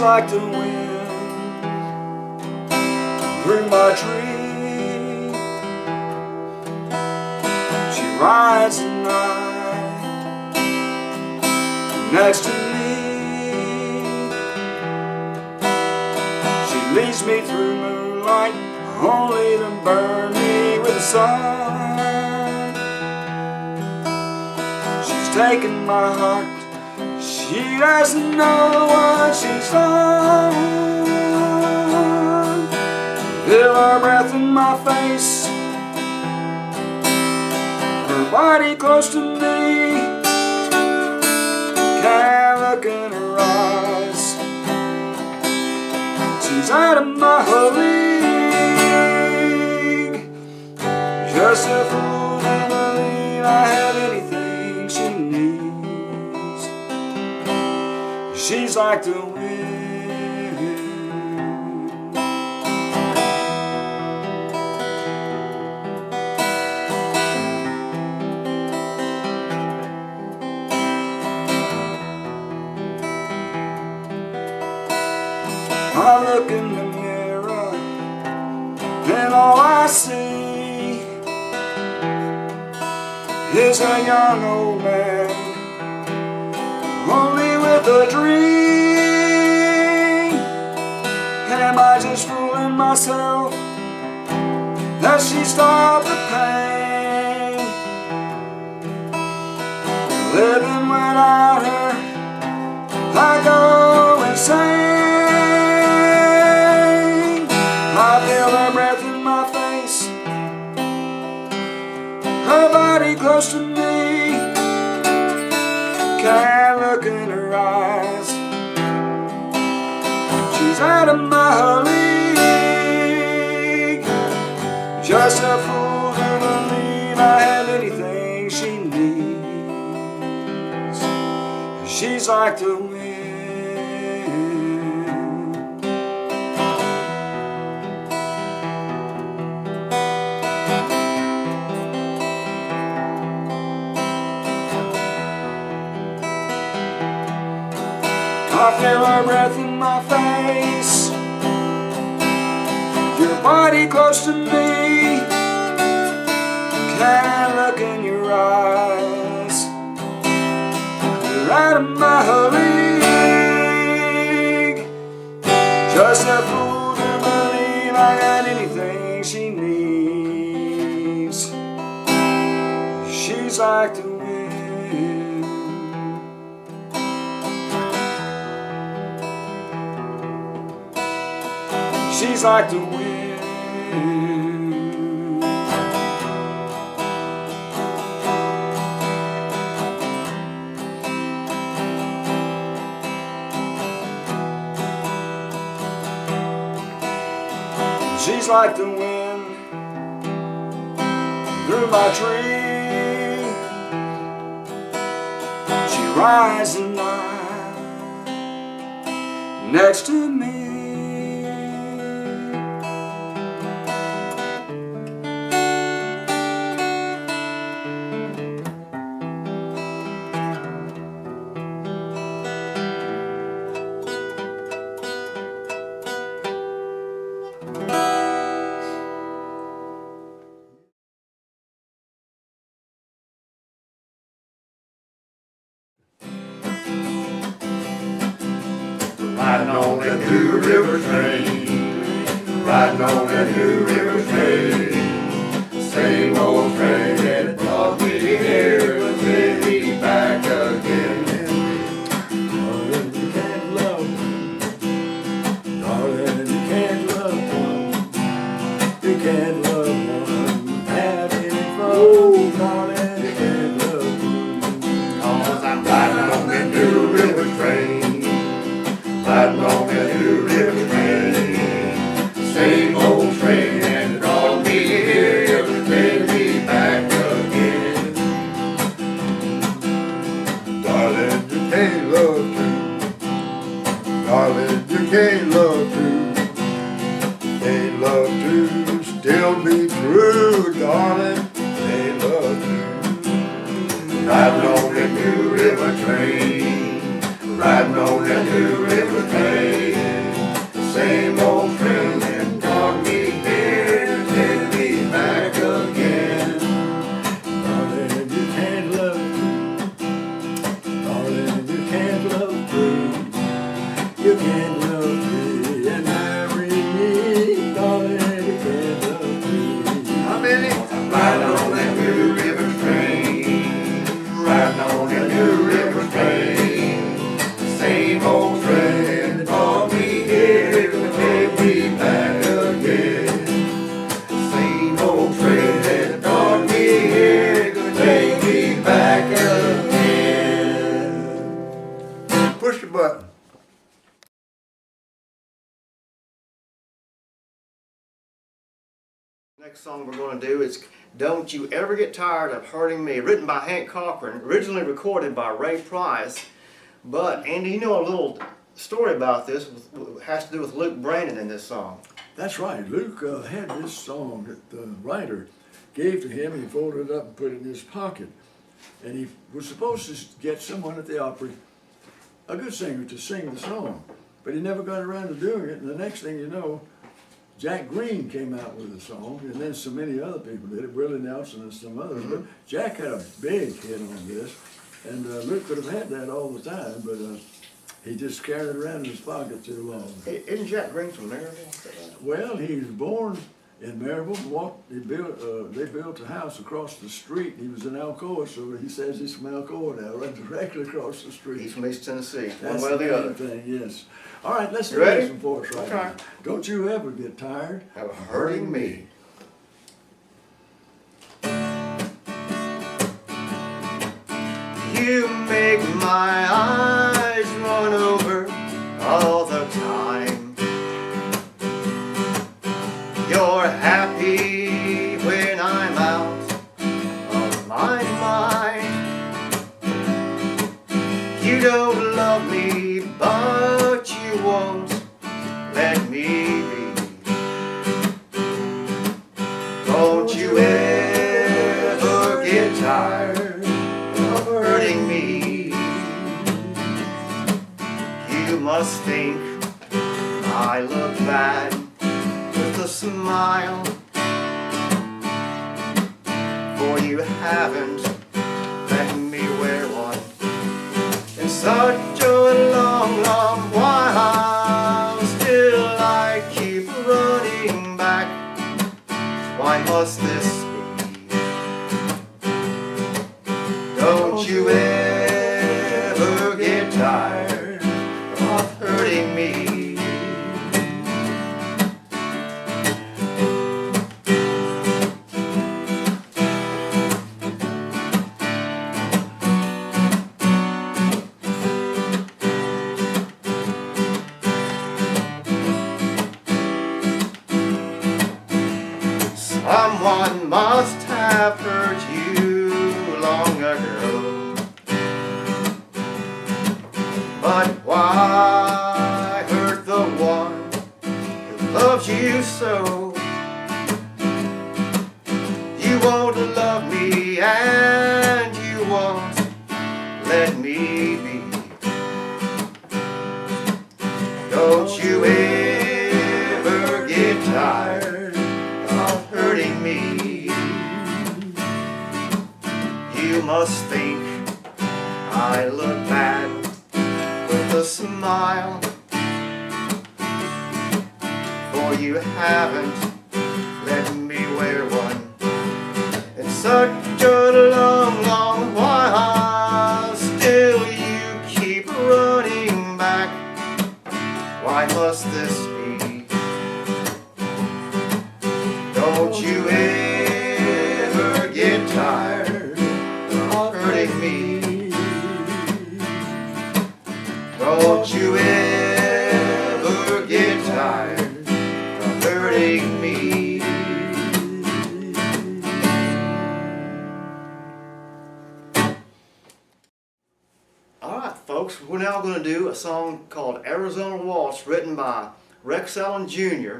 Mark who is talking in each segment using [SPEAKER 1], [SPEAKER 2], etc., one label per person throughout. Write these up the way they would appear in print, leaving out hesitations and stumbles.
[SPEAKER 1] like the wind through my tree. She rides the night next to me. She leads me through moonlight, only to burn me with the sun. She's taken my heart, she doesn't know what she's done. Feel her breath in my face, her body close to me. Can't look in her eyes, she's out of my league. Just a fool to believe I have anything she needs. She's like the wind. I look in the mirror and all I see is a young old man, only with a dream. Am I just fooling myself that she stopped the pain? Living without her, I go insane. I feel her breath in my face, her body close to me. Can't look in her eyes, she's out of my league. Just a fool to believe I have anything she needs. She's like the wind. I feel her breath in my face, your body close to me. Can't look in your eyes, you're out of my league. Just a fool to believe I got anything she needs. She's like the wind. She's like the wind. She's like the wind through my tree. She rides the night next to me.
[SPEAKER 2] Riding on that New River train, riding on that New River train, same old train that brought me here, but take me back again. Darling, you can't love one. Darling, you can't love one. You can't love one. Have any fun. Oh, darling, you can't love one. 'Cause I'm riding on that New River train. Riding on that New River train, same old train, and it brought me here to take me back again. Darling, you can't love true. Darling, you can't love true. Can't love true, still be true. Darling, can't love true. Riding on that New River train, riding on that New River train,
[SPEAKER 3] Next song we're going to do is Don't You Ever Get Tired of Hurting Me, written by Hank Cochran, originally recorded by Ray Price. But, Andy, you know a little story about this, has to do with Luke Brandon in this song.
[SPEAKER 4] That's right. Luke had this song that the writer gave to him, and he folded it up and put it in his pocket. And he was supposed to get someone at the Opry, a good singer, to sing the song. But he never got around to doing it, and the next thing you know, Jack Green came out with the song, and then so many other people did it, Willie Nelson and some others. But Jack had a big hit on this, and Luke could have had that all the time, but he just carried it around in his pocket too long.
[SPEAKER 3] Isn't Jack Green from Maryville?
[SPEAKER 4] Well, he was born in Maryville. They built a house across the street. He was in Alcoa, so he says he's from Alcoa now, right directly across the street.
[SPEAKER 3] He's from East Tennessee,
[SPEAKER 4] That's
[SPEAKER 3] one way or the other.
[SPEAKER 4] Thing, yes. All right, let's do
[SPEAKER 3] ready?
[SPEAKER 4] some for us right
[SPEAKER 3] Okay.
[SPEAKER 4] now. Don't you ever get tired
[SPEAKER 3] Of hurting me. You make my eyes run over all the time. You're happy when I'm out of my mind. You don't love me, but you won't let me be. Don't you ever get tired of hurting me. You must think I look bad with a smile, for you haven't let me wear one in such a long, long while. Still I keep running back. Why must this be? Don't you ever get tired of hurting me. Someone must have hurt you long ago, but why hurt the one who loves you so? You won't love me and you won't let me be. Don't you ever get tired of hurting me. You must think I look bad with a smile, for you haven't let me wear one in such a long, long while. Still you keep running back. Why must this be? Don't you ever get tired of hurting me. Don't you ever get tired of hurting me. All right, folks, we're now going to do a song called Arizona Waltz, written by Rex Allen Jr.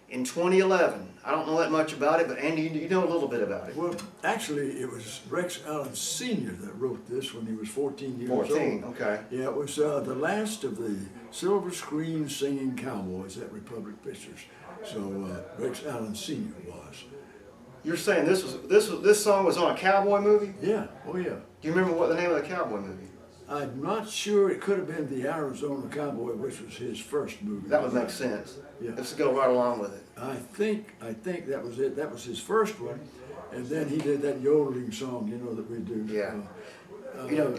[SPEAKER 3] in 2011. I don't know that much about it, but Andy, you know a little bit about it.
[SPEAKER 4] Well, actually, it was Rex Allen Sr. that wrote this when he was 14 years old.
[SPEAKER 3] 14, okay.
[SPEAKER 4] Yeah, it was the last of the silver screen singing cowboys at Republic Pictures. So Rex Allen Sr. was.
[SPEAKER 3] You're saying this song was on a cowboy movie?
[SPEAKER 4] Yeah, oh yeah.
[SPEAKER 3] Do you remember what the name of the cowboy movie?
[SPEAKER 4] I'm not sure. It could have been the Arizona Cowboy, which was his first movie.
[SPEAKER 3] That would make sense.
[SPEAKER 4] Yeah.
[SPEAKER 3] Let's go right along with it.
[SPEAKER 4] I think that was it. That was his first one, and then he did that yodeling song, you know, that we do.
[SPEAKER 3] Yeah. You know,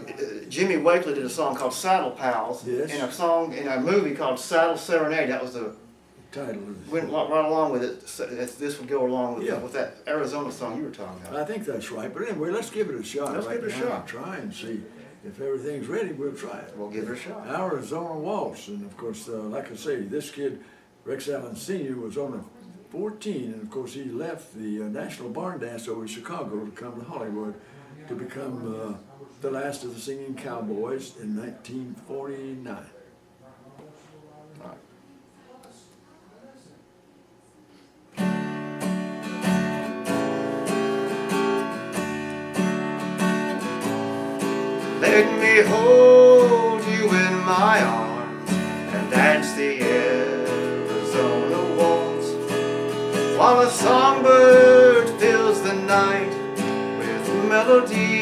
[SPEAKER 3] Jimmy Wakely did a song called Saddle Pals,
[SPEAKER 4] Yes.
[SPEAKER 3] and a song in a movie called Saddle Serenade. That was the
[SPEAKER 4] title of it.
[SPEAKER 3] went right along with it. So this would go along with,
[SPEAKER 4] Yeah.
[SPEAKER 3] with that Arizona song you were talking about.
[SPEAKER 4] I think that's right. But anyway, let's give it a shot.
[SPEAKER 3] Let's
[SPEAKER 4] right
[SPEAKER 3] give it a
[SPEAKER 4] now
[SPEAKER 3] shot.
[SPEAKER 4] and try and see if everything's ready. We'll try it.
[SPEAKER 3] We'll give it a shot.
[SPEAKER 4] Arizona Waltz, and of course, like I say, this kid, Rex Allen Sr., was on a 14, and of course he left the National Barn Dance over in Chicago to come to Hollywood to become the last of the singing cowboys in 1949.
[SPEAKER 3] Let me hold you in my arms and dance the Arizona waltz, while a songbird fills the night with melody.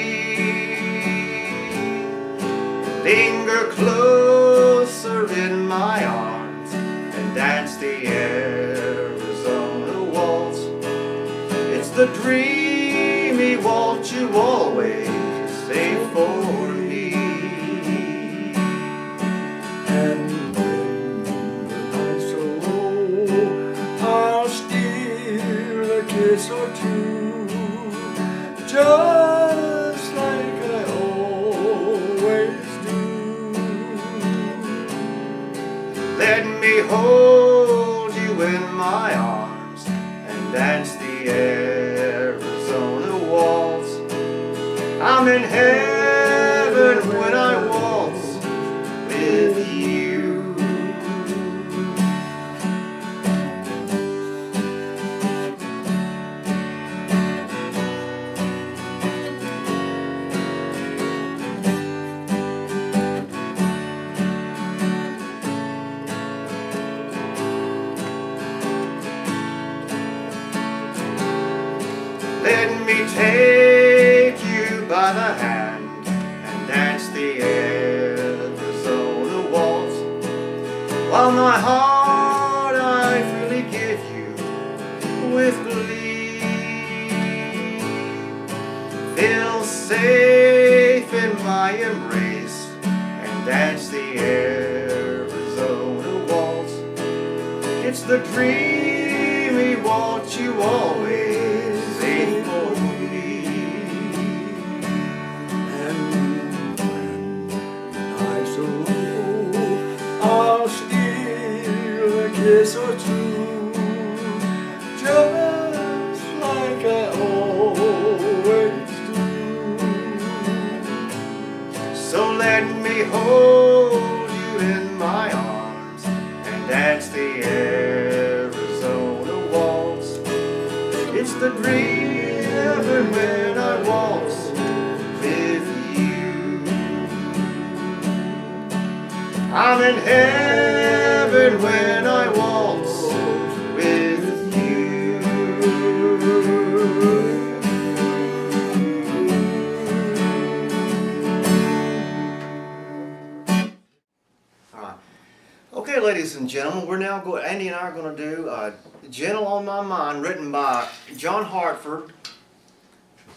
[SPEAKER 3] Linger closer in my arms and dance the Arizona waltz. It's the dreamy waltz you always say for me.
[SPEAKER 4] And when the night's so low, I'll steal a kiss or two, just like I always do.
[SPEAKER 3] Let me hold you in my arms and dance the Arizona waltz. I'm in heaven when I waltz with you. Let me take you by the hand and dance the Arizona waltz, while my heart I freely give you with glee. Feel safe in my embrace and dance the Arizona waltz. It's the dreamy waltz you always say for me.
[SPEAKER 4] I'll steal a kiss or two, just like I always do.
[SPEAKER 3] So let me hold you in my arms and dance the Arizona waltz. It's the dream when I waltz with you. I'm in heaven when I waltz with you. All right. Okay, ladies and gentlemen, we're now going. Andy and I are going to do "Gentle on My Mind," written by John Hartford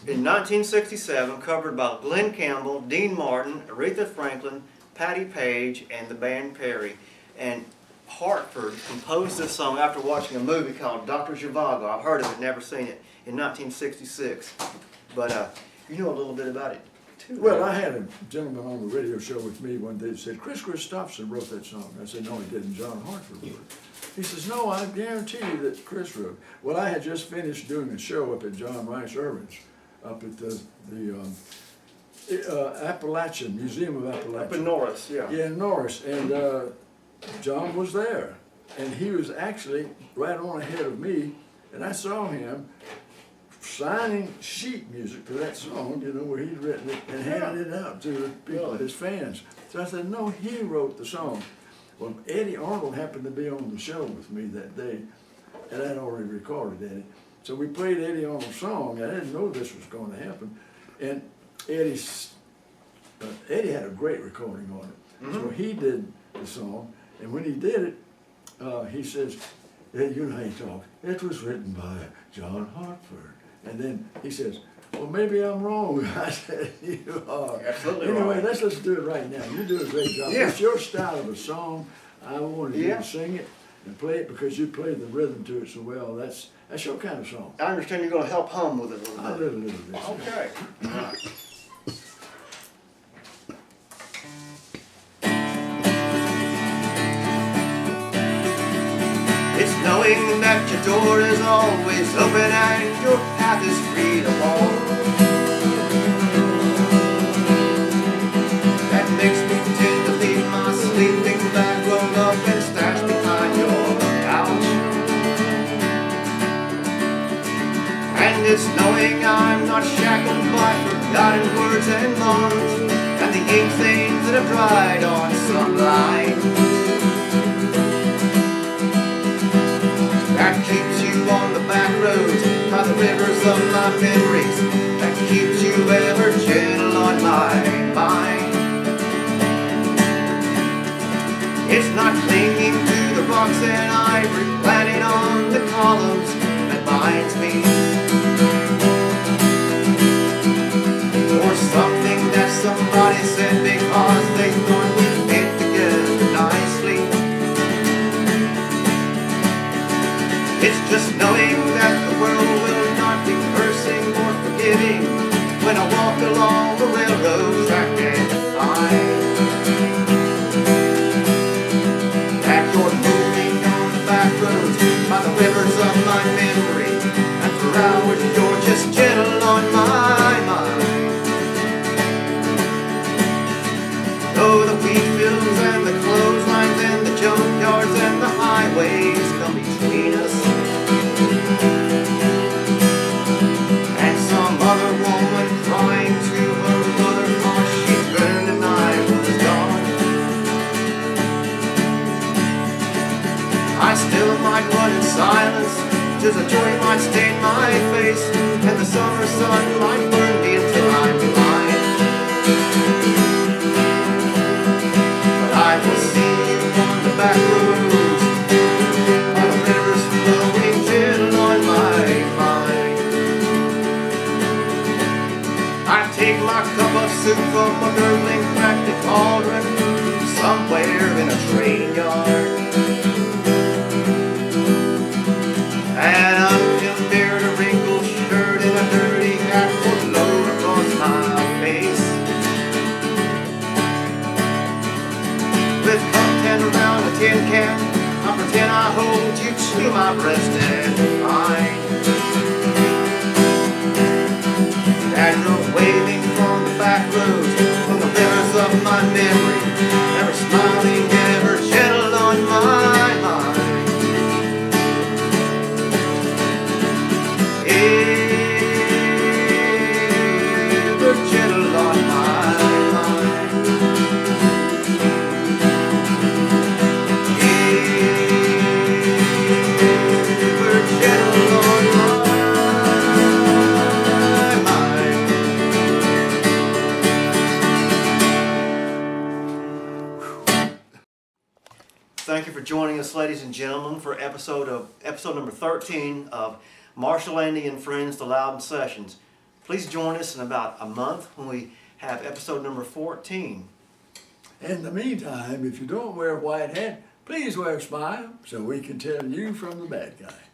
[SPEAKER 3] in 1967, covered by Glenn Campbell, Dean Martin, Aretha Franklin, Patti Page, and the band Carey. And Hartford composed this song after watching a movie called Dr. Zhivago. I've heard of it, never seen it, in 1966. But you know a little bit about it too.
[SPEAKER 4] Well, I had a gentleman on the radio show with me one day that said, Chris Christopherson wrote that song. I said, no, he didn't. John Hartford wrote it. He says, no, I guarantee you that Chris wrote it. Well, I had just finished doing a show up at John Rice Irvin's, up at the Appalachian, Museum of Appalachian.
[SPEAKER 3] Up in Norris, yeah.
[SPEAKER 4] Yeah, in Norris. And John was there. And he was actually right on ahead of me. And I saw him signing sheet music to that song, you know, where he'd written it and handed it out to the people, his fans. So I said, no, he wrote the song. Well, Eddie Arnold happened to be on the show with me that day, and I'd already recorded Eddie. So we played Eddie Arnold's song. I didn't know this was going to happen. And Eddie had a great recording on it. So he did the song, and when he did it, he says, hey, you know how he talks, it was written by John Hartford. And then he says, well, maybe I'm wrong. I said, you are.
[SPEAKER 3] Absolutely
[SPEAKER 4] anyway,
[SPEAKER 3] right.
[SPEAKER 4] let's just do it right now. You do a great job.
[SPEAKER 3] Yeah.
[SPEAKER 4] It's your style of a song. I wanted you to sing it and play it because you play the rhythm to it so well. That's your kind of song.
[SPEAKER 3] I understand you're going to help hum with it a
[SPEAKER 4] I
[SPEAKER 3] little
[SPEAKER 4] did
[SPEAKER 3] bit.
[SPEAKER 4] a little bit.
[SPEAKER 3] Okay. All right. It's knowing that your door is always open and your path is free to walk. That makes me tend to leave my sleeping bag rolled up and stashed behind your couch. And it's knowing I'm not shackled by forgotten words and bonds and the ink stains that have dried on some line. That keeps you on the back roads by the rivers of my memories. That keeps you ever gentle on my mind. It's not clinging to the rocks and ivory planted on the columns that binds me, or something that somebody said because they thought we fit together nicely. It's just knowing that the world will not be cursing or forgiving when I walk along the railroad track and find that you're moving on the back roads by the rivers of my memory, and for hours you're just gentle on my mind. Though the wheat fields and the clotheslines and the junkyards and the highways come between us, and some other woman crying to her mother cause she burned and I was gone, I still might run in silence, just a joy might stain my face, and the summer sun might burn me until I'm blind. But I will see you on the back roads, by the rivers flowing gentle on my mind. I take my cup of soup from a gurgling cracked cauldron somewhere in a train yard, and until beard, a wrinkled shirt, and a dirty hat pulled low across my face. With content around a tin can, I pretend I hold you to my breast and find that you're waving from the back roads, from the rivers of my memory, ever smiling, ever gentle on my mind. Ever gentle on my mind. Ever gentle on my mind. Thank you for joining us, ladies and gentlemen, for episode number 13 of Marshal Andy and Friends, the Loudon Sessions. Please join us in about a month when we have episode number 14.
[SPEAKER 4] In the meantime, if you don't wear a white hat, please wear a smile so we can tell you from the bad guy.